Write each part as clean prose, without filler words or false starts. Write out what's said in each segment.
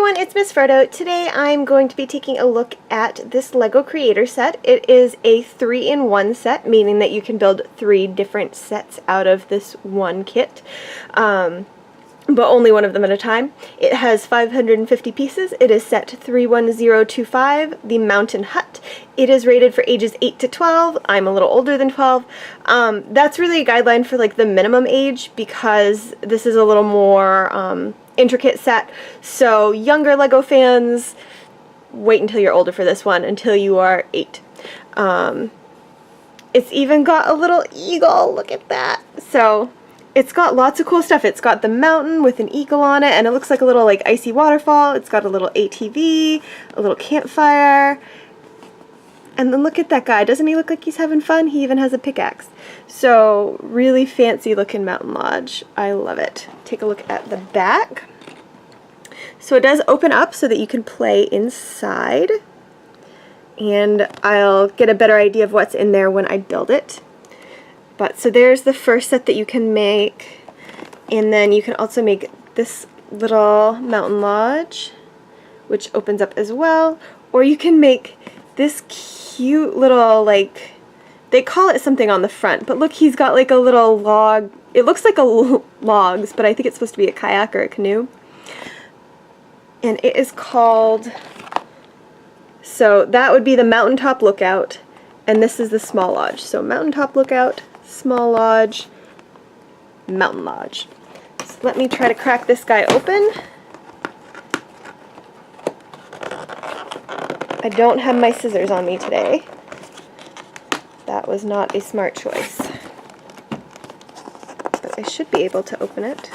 everyone, it's Miss Frodo. Today I'm going to be taking a look at this LEGO Creator set. It is a 3-in-1 set, meaning that you can build 3 different sets out of this one kit, but only one of them at a time. It has 550 pieces. It is set 31025, the Mountain Hut. It is rated for ages 8 to 12. I'm a little older than 12. That's really a guideline for like the minimum age because this is a little more intricate set, so younger LEGO fans, wait until you're older for this one, until you are 8. It's even got a little eagle, look at that! So it's got lots of cool stuff. It's got the mountain with an eagle on it, and it looks like a little like icy waterfall. It's got a little ATV, a little campfire, and then look at that guy. Doesn't he look like he's having fun? He even has a pickaxe. So really fancy looking mountain lodge. I love it. Take a look at the back. So it does open up so that you can play inside, and I'll get a better idea of what's in there when I build it. But so there's the first set that you can make, and then you can also make this little mountain lodge, which opens up as well, or you can make this cute little, like, they call it something on the front, but look, he's got like a little log. It looks like logs, but I think it's supposed to be a kayak or a canoe. And it is called, so that would be the Mountaintop Lookout, and this is the Small Lodge. So Mountaintop Lookout, Small Lodge, Mountain Lodge. So let me try to crack this guy open. I don't have my scissors on me today. That was not a smart choice. But I should be able to open it.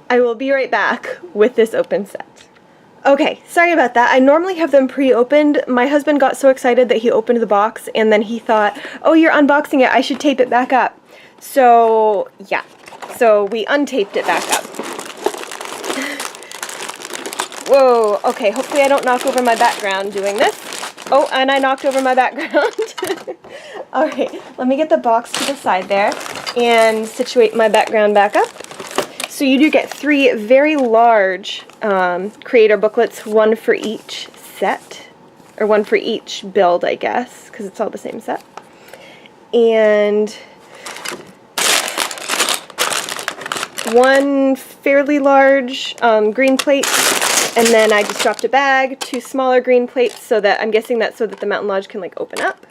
I will be right back with this open set. Okay, sorry about that. I normally have them pre-opened. My husband got so excited that he opened the box and then he thought, oh, you're unboxing it, I should tape it back up. So, yeah. So we untaped it back up. Whoa, okay, hopefully I don't knock over my background doing this. Oh, and I knocked over my background. Alright, let me get the box to the side there and situate my background back up. So you do get 3 very large creator booklets, one for each set, or one for each build, I guess, because it's all the same set. And one fairly large green plate, and then I just dropped a bag, 2 smaller green plates, so that I'm guessing that's so that the Mountain Lodge can like open up.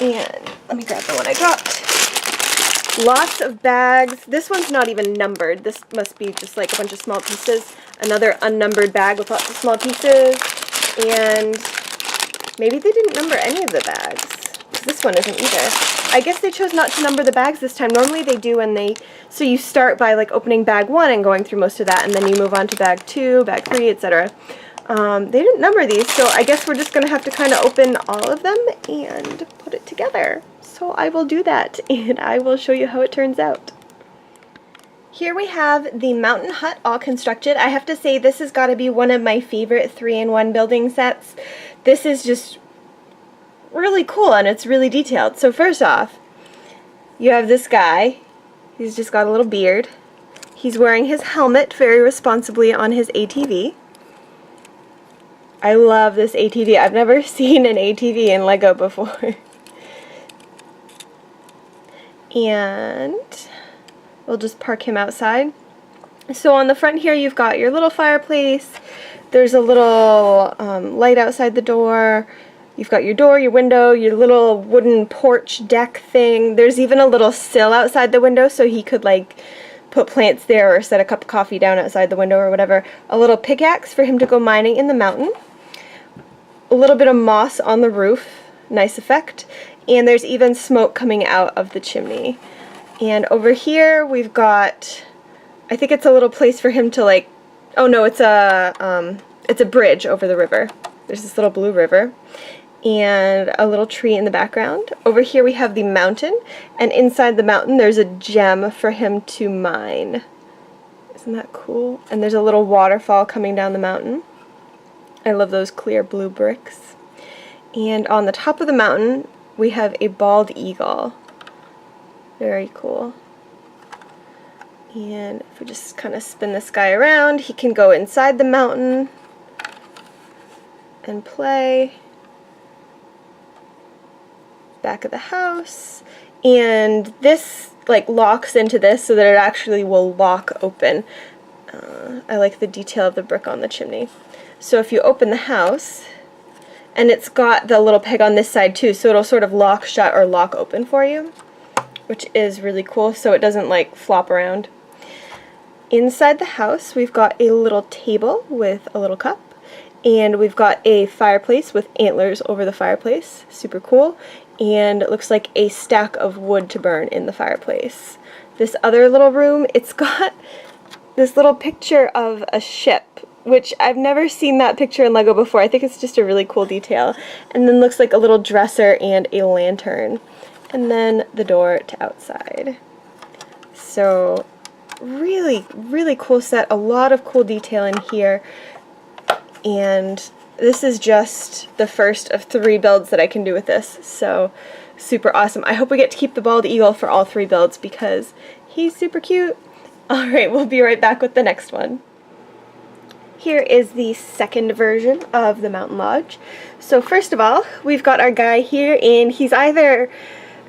And let me grab the one I dropped. Lots of bags. This one's not even numbered. This must be just like a bunch of small pieces. Another unnumbered bag with lots of small pieces. And maybe they didn't number any of the bags. This one isn't either. I guess they chose not to number the bags this time. Normally they do when they... So you start by like opening bag 1 and going through most of that, and then you move on to bag 2, bag 3, etc. They didn't number these, so I guess we're just going to have to kind of open all of them and put it together. So I will do that, and I will show you how it turns out. Here we have the Mountain Hut all constructed. I have to say this has got to be one of my favorite 3-in-1 building sets. This is just really cool, and it's really detailed. So first off, you have this guy. He's just got a little beard. He's wearing his helmet very responsibly on his ATV. I love this ATV. I've never seen an ATV in LEGO before. And we'll just park him outside. So on the front here you've got your little fireplace. There's a little light outside the door. You've got your door, your window, your little wooden porch deck thing. There's even a little sill outside the window so he could like put plants there or set a cup of coffee down outside the window or whatever. A little pickaxe for him to go mining in the mountain. A little bit of moss on the roof. Nice effect. And there's even smoke coming out of the chimney. And over here we've got, I think it's a little place for him to like, oh no, it's a bridge over the river. There's this little blue river. And a little tree in the background. Over here we have the mountain, and inside the mountain there's a gem for him to mine. Isn't that cool? And there's a little waterfall coming down the mountain. I love those clear blue bricks. And on the top of the mountain we have a bald eagle. Very cool. And if we just kind of spin this guy around, he can go inside the mountain and play. Back of the house. And this like locks into this so that it actually will lock open. I like the detail of the brick on the chimney. So if you open the house, and it's got the little peg on this side too, so it'll sort of lock shut or lock open for you, which is really cool, so it doesn't like flop around. Inside the house, we've got a little table with a little cup, and we've got a fireplace with antlers over the fireplace. Super cool. And it looks like a stack of wood to burn in the fireplace. This other little room, it's got this little picture of a ship, which I've never seen that picture in Lego before. I think it's just a really cool detail. And then looks like a little dresser and a lantern. And then the door to outside. So really, really cool set. A lot of cool detail in here. And this is just the first of 3 builds that I can do with this. So super awesome. I hope we get to keep the bald eagle for all 3 builds because he's super cute. Alright, we'll be right back with the next one. Here is the second version of the Mountain Lodge. So first of all, we've got our guy here, and he's either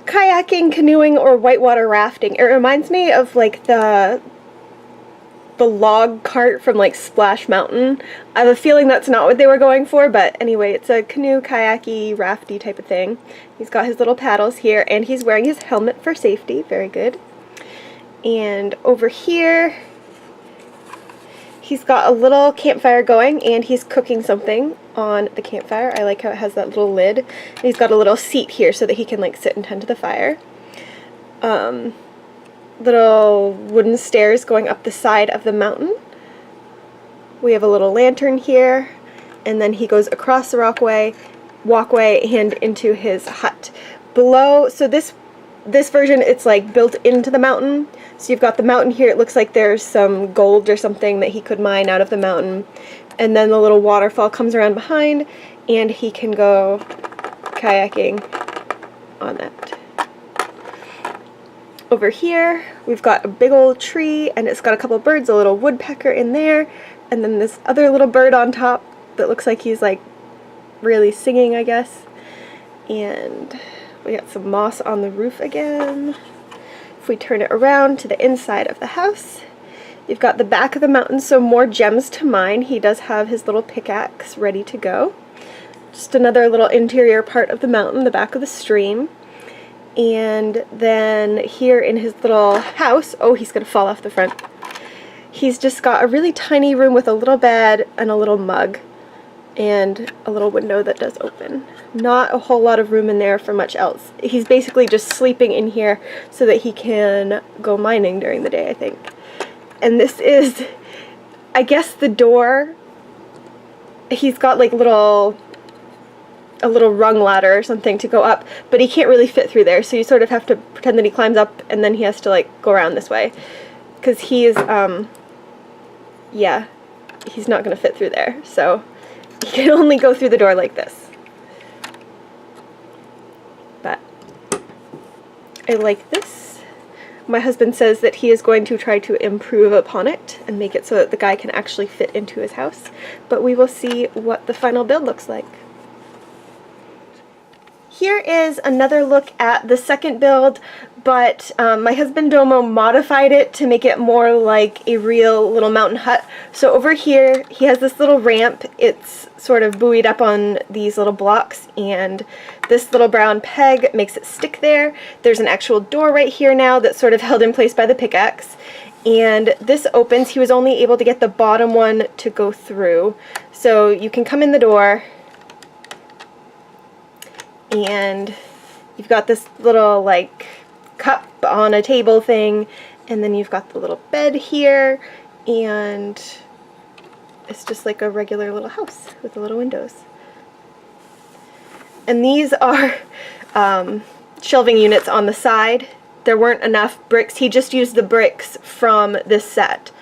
kayaking, canoeing, or whitewater rafting. It reminds me of like the log cart from like Splash Mountain. I have a feeling that's not what they were going for, but anyway, it's a canoe, kayaky, rafty type of thing. He's got his little paddles here, and he's wearing his helmet for safety. Very good. And over here, he's got a little campfire going, and he's cooking something on the campfire. I like how it has that little lid. And he's got a little seat here so that he can like sit and tend to the fire. Little wooden stairs going up the side of the mountain. We have a little lantern here, and then he goes across the walkway and into his hut. Below, so this version, it's like built into the mountain. So you've got the mountain here. It looks like there's some gold or something that he could mine out of the mountain. And then the little waterfall comes around behind, and he can go kayaking on that. Over here, we've got a big old tree, and it's got a couple birds, a little woodpecker in there, and then this other little bird on top that looks like he's like really singing, I guess. And we got some moss on the roof again. If we turn it around to the inside of the house, you've got the back of the mountain, so more gems to mine. He does have his little pickaxe ready to go. Just another little interior part of the mountain, the back of the stream. And then here in his little house, oh, he's gonna fall off the front. He's just got a really tiny room with a little bed and a little mug and a little window that does open. Not a whole lot of room in there for much else. He's basically just sleeping in here so that he can go mining during the day, I think. And this is, I guess, the door. He's got like a little rung ladder or something to go up, but he can't really fit through there, so you sort of have to pretend that he climbs up, and then he has to like go around this way, because he's yeah, he's not gonna fit through there, so he can only go through the door like this. But I like this. My husband says that he is going to try to improve upon it and make it so that the guy can actually fit into his house, but we will see what the final build looks like. Here is another look at the second build, but my husband Domo modified it to make it more like a real little mountain hut. So over here, he has this little ramp. It's sort of buoyed up on these little blocks, and this little brown peg makes it stick there. There's an actual door right here now that's sort of held in place by the pickaxe. And this opens. He was only able to get the bottom one to go through. So you can come in the door, and you've got this little like cup on a table thing, and then you've got the little bed here, and it's just like a regular little house with the little windows. And these are shelving units on the side. There weren't enough bricks. He just used the bricks from this set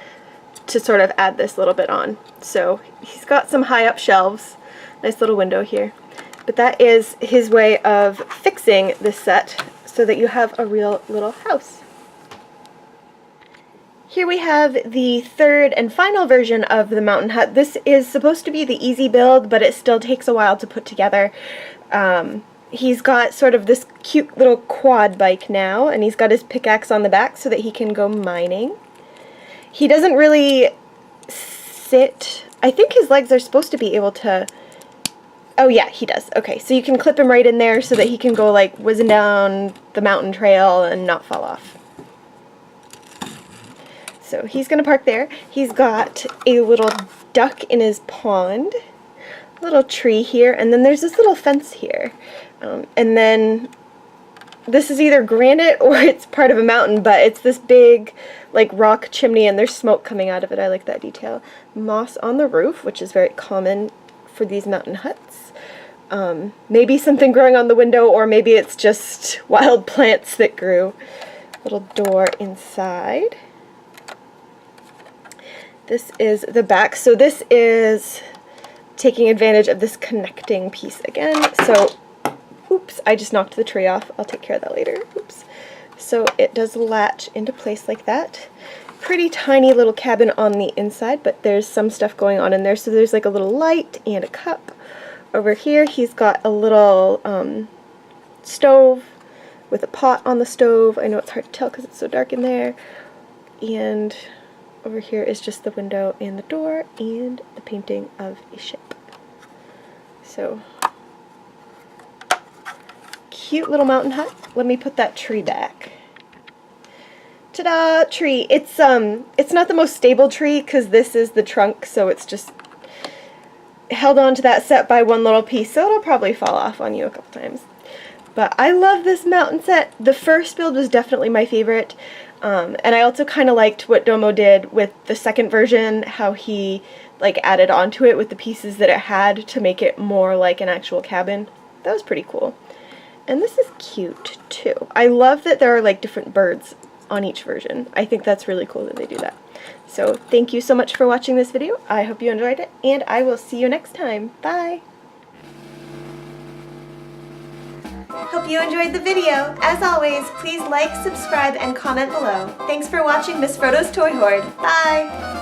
to sort of add this little bit on. So he's got some high up shelves. Nice little window here. But that is his way of fixing this set so that you have a real little house. Here we have the third and final version of the mountain hut. This is supposed to be the easy build, but it still takes a while to put together. He's got sort of this cute little quad bike now, and he's got his pickaxe on the back so that he can go mining. He doesn't really sit. I think his legs are supposed to be able to... Oh yeah, he does. Okay, so you can clip him right in there so that he can go like whizzing down the mountain trail and not fall off. So he's going to park there. He's got a little duck in his pond, a little tree here, and then there's this little fence here. And then this is either granite or it's part of a mountain, but it's this big like rock chimney and there's smoke coming out of it. I like that detail. Moss on the roof, which is very common for these mountain huts. Maybe something growing on the window, or maybe it's just wild plants that grew. Little door inside. This is the back. So this is taking advantage of this connecting piece again. So, oops, I just knocked the tree off. I'll take care of that later. Oops. So it does latch into place like that. Pretty tiny little cabin on the inside, but there's some stuff going on in there. So there's like a little light and a cup. Over here he's got a little stove with a pot on the stove. I know it's hard to tell because it's so dark in there. And over here is just the window and the door and the painting of a ship. So, cute little mountain hut. Let me put that tree back. Ta-da! Tree. It's not the most stable tree because this is the trunk, so it's just held on to that set by one little piece, so it'll probably fall off on you a couple times. But I love this mountain set. The first build was definitely my favorite. And I also kind of liked what Domo did with the second version, how he like added onto it with the pieces that it had to make it more like an actual cabin. That was pretty cool. And this is cute too. I love that there are like different birds on each version. I think that's really cool that they do that. So thank you so much for watching this video. I hope you enjoyed it, and I will see you next time. Bye! Hope you enjoyed the video. As always, please like, subscribe, and comment below. Thanks for watching Miss Frodo's Toy Horde. Bye!